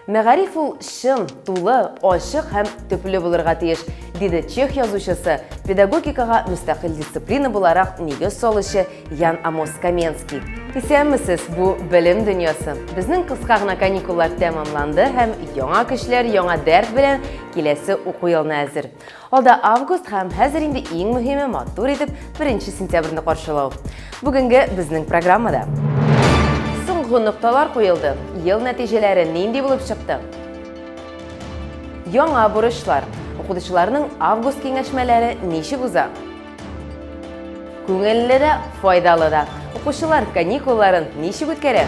Мәгариф ул шын, тулы, ачык һәм төпле булырга тиеш, диде чех язучысы, педагогикага мөстәкыйль дисциплина буларак нигез салучы Ян Амос Каменский. Исәнмесез, бу белем дөньясы. Безнең кыска гына каникуллар тәмамланды һәм яңа көчләр, яңа дәрт белән киләсе уку елына әзер. Алда август һәм хәзер инде иң мөһиме матур итеп 1 сентябрьне каршылау. Бүгенге безнең программада соңгы нокталар куелды. Ел нәтиҗәләре нинди булып чыкты? Яңа бурычлар. Укытучыларның август киңәшмәләре ничек уза? Күңелле дә, файдалы да. Укучылар каникулларын ничек үткәрә?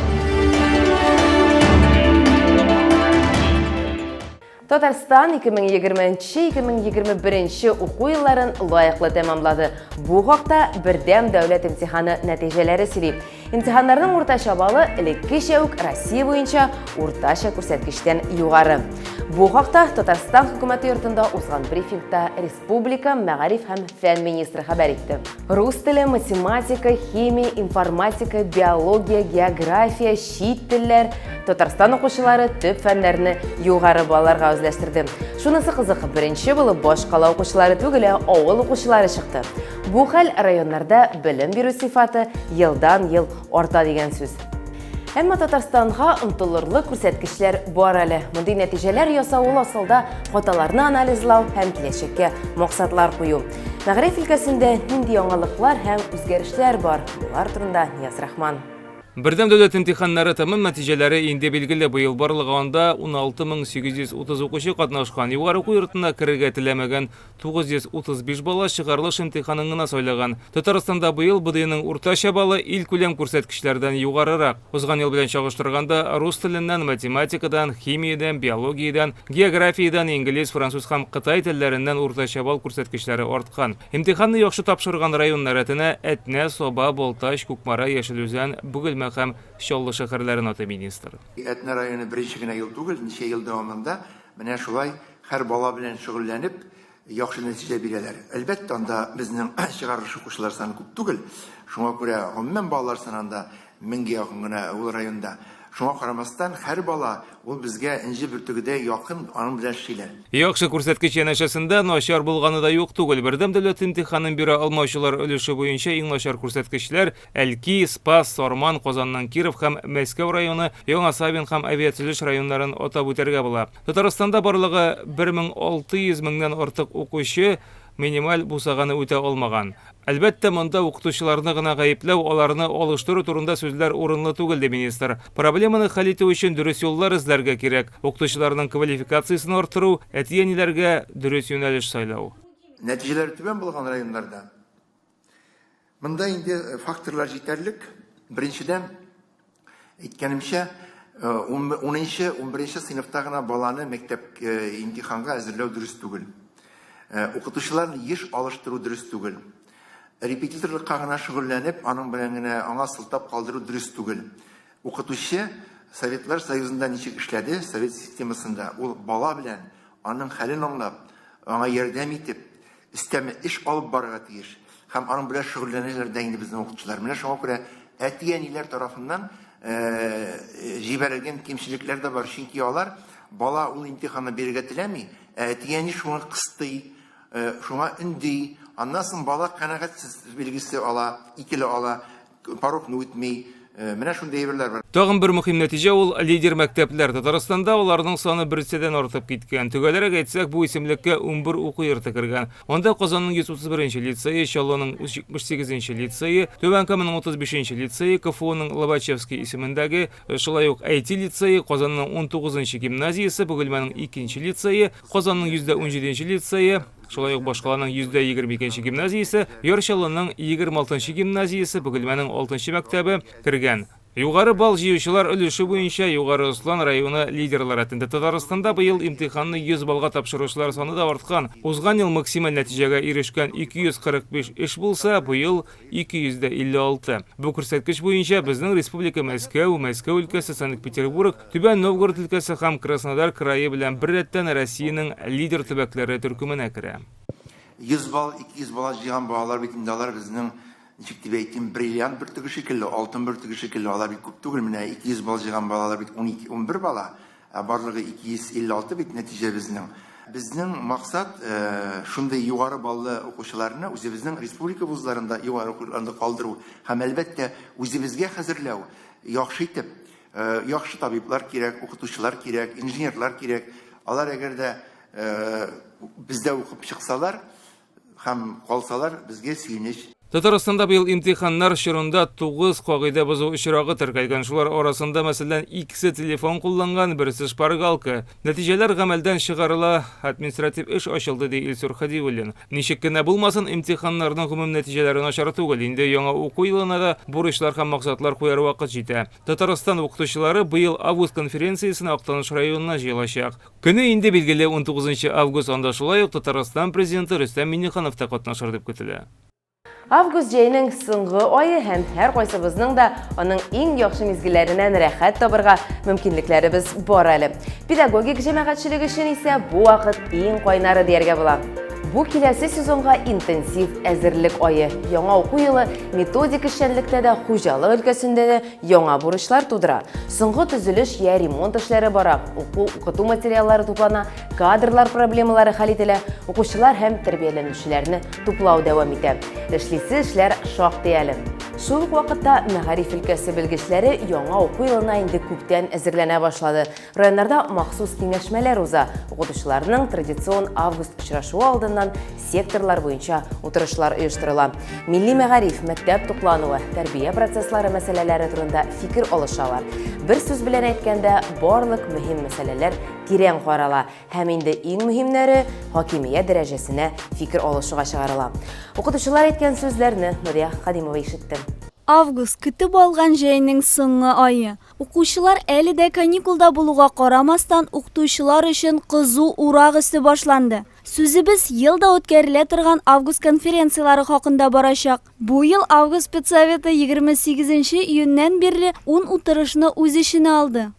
Татарстан 2020-2021 уку елларын лаеклы тәмамлады. Бу хакта Бердәм дәүләт имтиханы нәтиҗәләре сөйли. Имтиханнарның уртача баллы элеккечә үк Россия буенча уртача күрсәткечтән югары. Бу хакта Татарстан хөкүмәте йортында узган брифингта Республика мәгариф һәм фән министры хәбәр итте. Рус теле, математика, химия, информатика, биология, география, чит телләр Татарстан укучылары төп фәннәрне югары балларга үзләштерде. Шунысы кызык, беренче булып баш кала укучылары түгел, авыл укучылары чыкты. Бу хәл районнарда белем бирү сыйфаты елдан-ел арта дигән сүз. Әмма Татарстанга омтылырлык күрсәткечләр бар әле. Мондый нәтиҗәләр ясау ул асылда хаталарны анализлау һәм киләчәккә максатлар кую. Мәгариф өлкәсендә нинди яңалыклар һәм үзгәрешләр бар? Булар турында Нияз Рахман. Бердәм дәүләт имтиханнары тәмам нәтиҗәләре инде билгеле. Быел барлыгы анда 16830 укучы катнашкан. Югары уку йортына керергә теләмәгән 935 бала чыгарылыш имтиханын гына сайлаган. Татарстанда быел БДИның уртача баллы ил күләм күрсәткечләрдән югарырак. Узган ел белән чагыштырганда рус теленнән, математикадан, химиядән, биологиядән, географиядән, инглиз, француз һәм кытай телләреннән уртача балл күрсәткечләре арткан. Имтиханны яхшы тапшырган районнар рәтенә Әтнә, Соба, Болташ, Кукмара, Яшелүзән, Бөгелмә һәм Чаллы шәһәрләрен аты министр. Әтнә районы беренче генә ел түгел, ничә ел дәвамында менә шулай һәр бала белән шөгыльләнеп яхшы нәтиҗә бирәләр. Әлбәттә, анда безнең чыгарылыш укучылар саны күп түгел. Шуңа күрә гомумән балалар санында 1000-гә якын гына ул районда. Шуңа карамастан һәр бала ул безгә инҗе бөртегедә якын, аның белән эшләр. Яхшы күрсәткеч янәшәсендә начар булганы да юк түгел. Бердәм дәүләт имтиханын бирә алмаучылар өлеше буенча иң начар күрсәткечләр Әлки, Спас, Сорман, Казаннан Киров һәм Мәскәү районы, Яңа Савин һәм Авиатөзелеш районнарын атап үтәргә була. Татарстанда барлыгы 1600 меңнән артык укучы минималь бусаганы үтә алмаган. Әлбәттә, монда укытучыларны гына гаепләү, аларны алыштыру турында сүзләр урынлы түгел, ди министр. Проблеманы хәл итү өчен дөрес юллар эзләргә кирәк. Укытучыларның квалификациясын арттыру, әти-әниләргә дөрес юнәлеш сайлау. Нәтиҗәләр түбән булган районнарда монда инде факторлар җитәрлек. Беренчедән, әйткәнемчә, 10-11 сыйныфта гына баланы мәктәп имтиханга әзерләү дөрес түгел. Укытучыларны еш алыштыру дөрес түгел. Репетиторлыкка гына шөгыльләнеп, аның белән генә аңа сылтап калдыру дөрес түгел. Укытучы Советлар Союзында ничек эшләде, Совет системасында, ул бала белән аның хәлен аңлап, аңа ярдәм итеп, истәме эш алып барырга тиеш. Һәм аның белән шөгыльләнәләр дә инде безнең укытучылар. Менә шуңа күрә әти-әниләр тарафыннан җибәрелгән кимчелекләр дә бар. Чөнки алар бала ул имтиханны бирергә теләми, әти-әни шуңа кыстый, шуңа өнди. Аннан соң бала канәгатьсез билгесе ала, икеле ала, порокны үтми. Менә шундый әйберләр бар. Тагын бер мөһим нәтиҗә ул лидер мәктәпләр. Татарстанда аларның саны 1-дән артып киткән. Төгәлрәк әйтсәк, бу исемлеккә 11 уку йорты кергән. Анда Казанның 131-нче лицее, Чаллының 78-нче лицее, Түбән Каманың 35-нче лицее, КФУның Лобачевский исемендәге, шулай ук IT лицее, Казанның 19-нче гимназиясе, Бөгелмәнең 2-нче лицее, Казанның 117-нче лицее, шулай ук Башкаланың 122-нче гимназиясе, Ярчаллының 26-нчы гимназиясе, Бөгелмәнең 6-нчы мәктәбе кергән. Югары балл җыючылар өлеше буенча Югары Ослан районы лидерлар рәтендә. Татарстанда быел имтиханны 100 баллга тапшыручылар саны да арткан. Узган ел максималь нәтиҗәгә ирешкән 245 эш булса, быел 256. Бу күрсәткеч буенча безнең республика Мәскәү, Мәскәү өлкәсе, Санкт-Петербург, Түбән Новгород өлкәсе һәм Краснодар крае белән бер рәттән Россиянең лидер төбәкләре төркеменә керә. 100 балл, 200 балл җыйган балалар бит инде алар безнең ничек дип әйтим, бриллиант бөртеге шикелле, алтын бөртеге шикелле, алар бит күп түгел, менә 200 балл җыйган балалар бит 12-11 бала. барлыгы 256 бит нәтиҗә безнең. Безнең максат шундый югары баллы укучыларны үзебезнең республика вузларында югары укуларында калдыру һәм әлбәттә үзебезгә хәзерләү, яхшы итеп, яхшы табиблар кирәк, укытучылар кирәк, инженерлар кирәк. Алар әгәр дә бездә укып чыксалар һәм калсалар, безгә сөенеч. Татарстанда быел имтиханнар чорында 9 кагыйдә бозу очрагы теркәлгән. Шулар арасында мәсәлән икесе телефон кулланган, берсе шпаргалка. Нәтиҗәләр гамәлдән чыгарыла, административ эш ачылды ди Илсур Хадиуллин. Ничек кенә булмасын, имтиханнарның гомум нәтиҗәләре начар түгел. Инде яңа уку елына да бурычлар һәм максатлар куяр вакыт җитә. Татарстан укытучылары быел август конференциясенә Актаныш районына җыелачак. Көне инде билгеле 19 август, анда шулай ук Татарстан президенты Рөстәм Миңнеханов та катнашыр дип көтелә. Август җәйнең соңгы айы һәм һәр кайсыбызның да аның иң яхшы мизгилләреннән рәхәт табырга мөмкинлекләребез бар әле. Педагогик җәмәгатьчелек өчен исә бу вакыт иң кайнары дияргә була. Бу киләсе сезонга интенсив әзерлек айы. Яңа уку елы методик эшчәнлектә дә, хуҗалык өлкәсендә дә яңа бурычлар тудыра. Соңгы төзелеш я ремонт эшләре бара, укыту материаллары туплана, кадрлар проблемалары хәл ителә, укучылар һәм тәрбияләнүчеләрне туплау дәвам итә. Эшлисе эшләр шактый әле. Шул ук вакытта мәгариф өлкәсе белгечләре яңа уку елына инде күптән әзерләнә башлады. Районнарда махсус киңәшмәләр уза. Укытучыларның традицион август очрашуы алдыннан секторлар буенча утырышлар оештырыла. Милли мәгариф, мәктәп туклануы, тәрбия процесслары мәсьәләләре турында фикер алышалар. Бер сүз белән әйткәндә, барлык мөһим мәсьәләләр тирән карала һәм инде иң мөһимнәре хакимият дәрәҗәсенә фикер алышуга чыгарыла. Укытучылар әйткән сүзләрне Нурия Хадимова ишетте. Август көтеп алган җәйнең соңгы айы. Укучылар әле дә каникулда булуга карамастан укытучылар өчен кызу урак өсте башланды. Сүзебез елда үткәрелә торган август конференциялары хакында барачак. Бу ел август спецсоветы 28 июньнән бирле 10 утырышны үз иченә алды.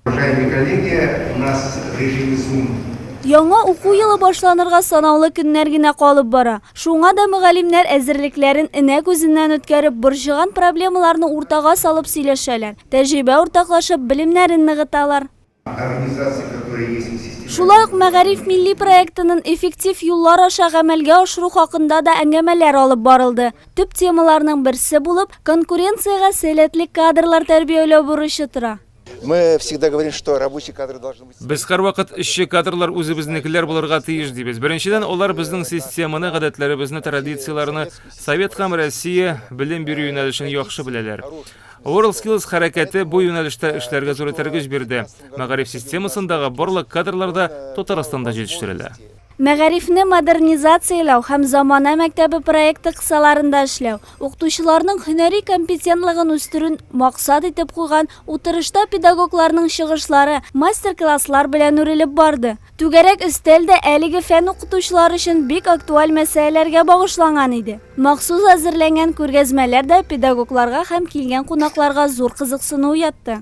Яңа уку елы башланырга санаулы көннәр генә калып бара. Шуңа да мөгаллимнәр әзерлекләрен энә күзеннән үткәреп, борчыган проблемаларны уртага салып сөйләшәләр. Тәҗрибә уртаклашып, белемнәрен ныгыталар. Шулай ук мәгариф милли проектының эффектив юллар аша гамәлгә ашыру хакында да әңгәмәләр алып барылды. Төп темаларның берсе булып, конкуренцияга сәләтле кадрлар тәрбияләү бурычы тора. Мы всегда говорим, что рабочие кадры должны быть. Без һәрвакыт эшче кадрлар үзебезнекеләр булырга тиеш дибез. Беренчедән, алар безнең системаны, гадәтләребезне, традицияларны, Совет һәм Россия белем бирү юнәлешен яхшы беләләр. WorldSkills хәрәкәте бу юнәлештә эшләргә зур тәргыш бирде. Мәгариф системасындагы барлык кадрлар да Татарстанда җитештерелә. Мәгарифне модернизациялау һәм замана мәктәбе проекты кысаларында эшләү, укытучыларның һөнәри компетентлыгын үстерүн максат итеп куйган утырышта педагогларның чыгышлары, мастер-класслар белән үрелеп барды. Түгәрәк өстәл дә әлеге фән укытучылары өчен бик актуаль мәсьәләләргә багышланган иде. Махсус әзерләнгән күргәзмәләр дә педагогларга һәм килгән кунакларга зур кызыксыну уятты.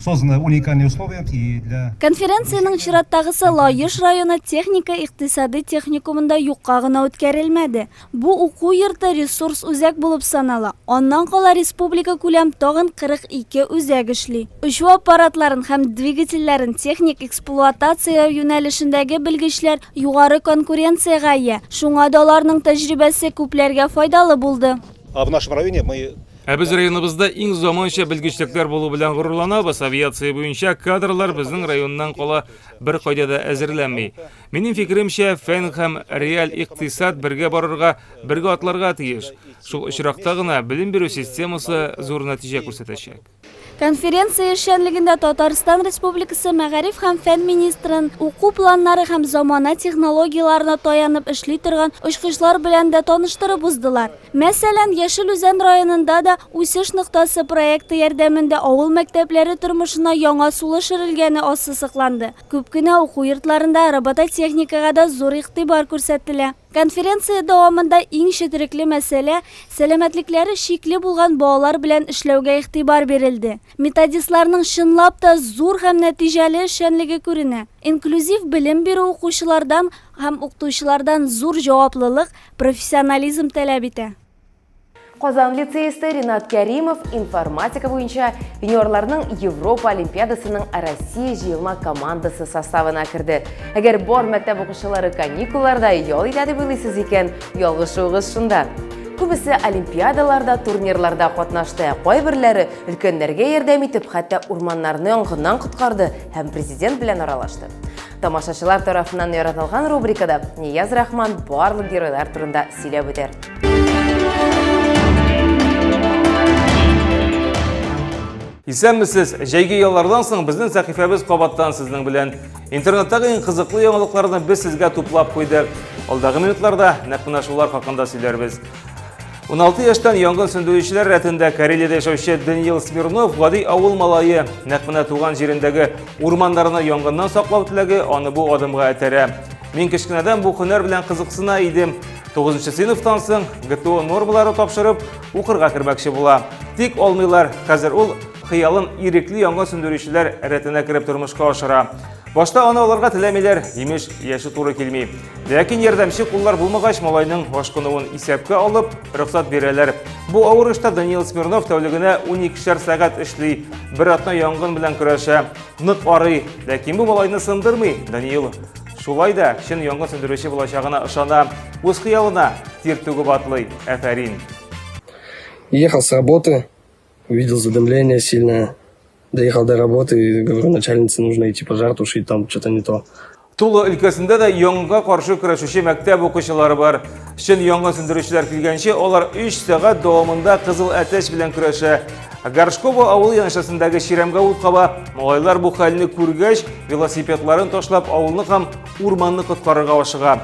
Созданы уникальные условия и для... Конференцияның чираттагысы Лаеш районы техника-икътисады техникумында юкка гына үткәрелмәде. Бу уку йорты ресурс үзәк булып санала. Аннан кала республика күләм тагын 42 үзәк эшли. Очу аппаратларын һәм двигательләрен техник эксплуатация юнәлешендәге белгечләр югары конкуренциягә ия. Шуңа да аларның тәҗрибәсе күпләргә файдалы булды. А в нашем районе мы... Ә без районыбызда иң заманча белгечлекләр булу белән горурланабыз. Авиация буенча кадрлар безнең районнан кала бер кайда да әзерләнми. Минем фикеремчә, фән һәм реаль икътисад бергә барырга, бергә атларга тиеш. Шул очракта гына белем бирү системасы зур нәтиҗә күрсәтәчәк. Конференция эшчәнлегендә Татарстан Республикасы мәгариф һәм фән министрын уку планнары һәм замана технологияларына таянып эшли торган очкычлар белән дә таныштырып уздылар. Мәсәлән, Яшел Үзән районында да үсеш ноктасы проекты ярдәмендә авыл мәктәпләре тормышына яңа сулыш өрелгәне ассызыкланды. Күп кенә уку йортларында робототехникага да зур игътибар күрсәтелә. Конференция дәвамында иң четерекле мәсьәлә сәламәтлекләре шикле булган балалар белән эшләүгә игътибар бирелде. Методистларның чынлап та зур һәм нәтиҗәле эшчәнлеге күренә. Инклюзив белем бирү укучылардан һәм укытучылардан зур җаваплылык, профессионализм таләп итә. Казан лицейсты Ринат Кәримов информатика буенча юниорларның Европа Олимпиадасының Россия җыелма командасы составына керде. Әгәр бар мәктәп укучылары каникулларда ял итә дип уйлыйсыз икән, ялгышуыгыз шунда. Күбесе олимпиадаларда, турнирларда катнашты, кайберләре өлкәннәргә ярдәм итеп, хәтта урманнарны янгыннан коткарды һәм президент белән аралашты. Тамашачылар тарафыннан яратылган рубрикада Нияз Рахман барлык геройлар турында сөйләп үтәр. Исәнмесез, җәйге яллардан соң безнең сәхифәбез кабаттан сезнең белән. Интернеттагы иң кызыклы яңалыкларны без сезгә туплап куйдык. Алдагы минутларда нәкъ менә шулар хакында сөйләрбез. 16 яшьтән янгын сөндерүчеләр рәтендә Карелиядә яшәүче Даниил Смирнов гади авыл малае нәкъ менә туган җирендәге урманнарны янгыннан саклау теләге аны бу адымга этәрә. Мин кечкенәдән бу һөнәр белән кызыксына идем. 9 сыйныфтан соң ГТО нормалары тапшырып, укырга кермәкче була. Тик алмыйлар. Хәзер ул хыялын ирекле янгын сөндерүчеләр рәтенә кереп тормышка ашыра. Башта аны аларга теләмиләр, имеш, яше туры килми. Ләкин ярдәмче куллар булмагач, малайның ашкынуын исәпкә алып, рөхсәт бирәләр. Бу авыр эштә Даниил Смирнов тәүлегенә 12 сәгать эшли, бер атна янгын белән көрәшә, нык арый. Ләкин бу малайны сындырмый. Даниил шулай да чын янгын сөндерүче булачагына ышана, үз хыялына тир түгеп атлый. Афәрин. Ехал с работы, увидел задымление сильное. Доехал до работы и говорю, начальнице нужно идти пожар тушить, там что-то не то. Тулы өлкәсендә дә янгынга каршы көрәшүче мәктәп укучылары бар. Чын янгын сөндерүчеләр килгәнче, алар 3 сәгать дәвамында кызыл әтәч белән көрәшә. Горшково авыл янәшәсендәге чирамга ут каба, малайлар бу хәлне күргәч, велосипедларын ташлап авылны һәм урманны коткарырга ашыга.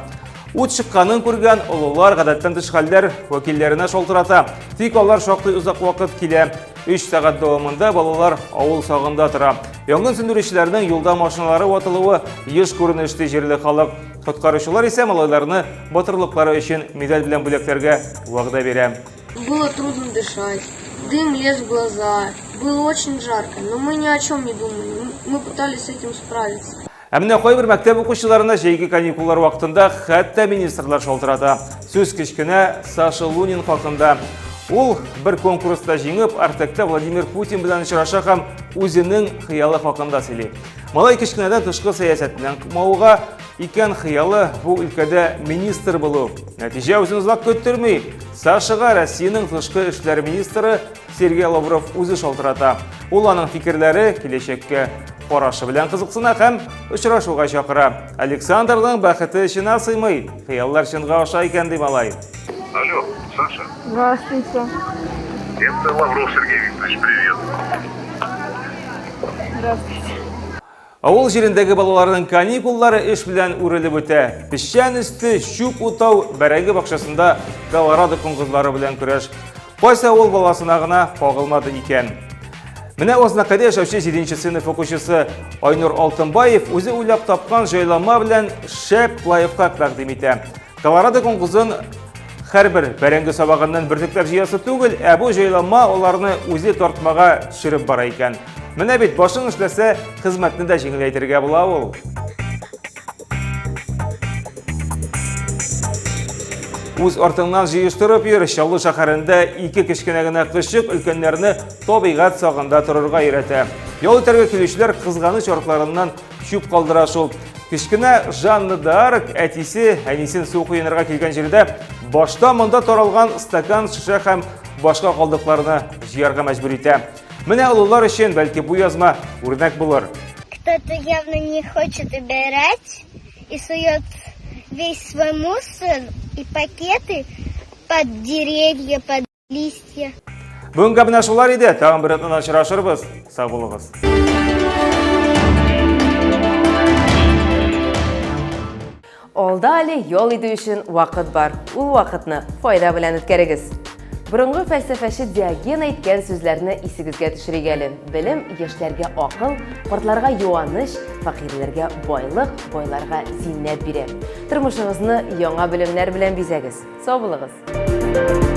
Ут чыкканын күргән олылар гадәттән тыш хәлләр вәкилләренә шалтырата. Тик алар шактый узак вакыт килә. 3 сәгать дәвамында балалар авыл сагында тора. Янгын сөндерүчеләрнең юлда машиналары ватылуы еш күренешле җирле халык. Коткаручылар исә малайларны батырлыклары өчен медаль белән бүләкләргә вәгъдә бирә. Было трудно дышать, дым лез в глаза, было очень жарко, но мы ни о чем не думали, мы пытались с этим справиться. Әмінә кайбер мәктәп укучыларына җәйге каникуллар вакытында хәтта министрлар шалтырата. Сүз кечкенә Саша Лунин хакында. Ул бер конкурста җиңеп, Артекта Владимир Путин белән очраша һәм үзенең хыялы хакында сөйли. Малай кечкенәдән тышкы сәясәтеннән кумауга икән хыялы бу өлкәдә министр булу. Нәтиҗә үзен озак көттерми. Сашага Россиянең тышкы эшләр министры Сергей Лавров үзе шалтырата. Ул аның фикерләре киләчәккә карашы белән кызыксына һәм очрашуга чакыра. Александрның бәхете эченә сыймый. Хыяллар чынга аша икән ди малай. Алло, Саша. Здравствуйте. Это Лавров Сергей Викторович, привет. Здравствуйте. Авыл җирендәге балаларның каникуллары эш белән үрелеп үтә. Пешчән өсте чүп утау бәрәге бакчасында Колорадо коңгызлары белән көрәш. Кайсы авыл баласына гына кагылмады икән. Менә Ознакада яшәүче 7 сыйныф укучысы Айнур Алтынбаев үзе уйлап тапкан җайланма белән шәп лайфхак тәкъдим итә. Колорадо коңгызын һәрбер бәрәңге сабагыннан бөртекләр җыясы түгел, бу җайланма аларны үзе тартмага төшереп бара икән. Менә бит башын эшләсә, хезмәтне дә җиңеләйтергә була ул. Үз артыңнан җыештырып йөр, Чаллы шәһәрендә 2 кечкенә генә кызчык өлкәннәрне табигать сагында торырга өйрәтә. Ял итәргә килүчеләр кызганыч артларыннан чүп калдыра шул. Кечкенә Жанна Дарк әтисе, әнисен су куенырга килгән җирдә башта монда таралган стакан, шишә һәм башка калдыкларны җыярга мәҗбүр итә. Менә уллар өчен бәлки бу язма үрнәк булыр. Кто-то явно не хочет убирать и сует весь свой мусор и пакеты под деревья, под листья. Бүгенге менә шулар иде. Тагын бер атнада очрашырбыз. Сау булыгыз. Алда әле ял итү өчен вакыт бар. Ул вакытны файда белән үткәрегез. Борынгы фәлсәфәче Диоген әйткән сүзләрне исегезгә төшерик әле. Белем яшьләргә акыл, картларга юаныч, факирләргә байлык, байларга зиннәт бирә. Тормышыгызны яңа белемнәр белән бизәгез. Сау булыгыз.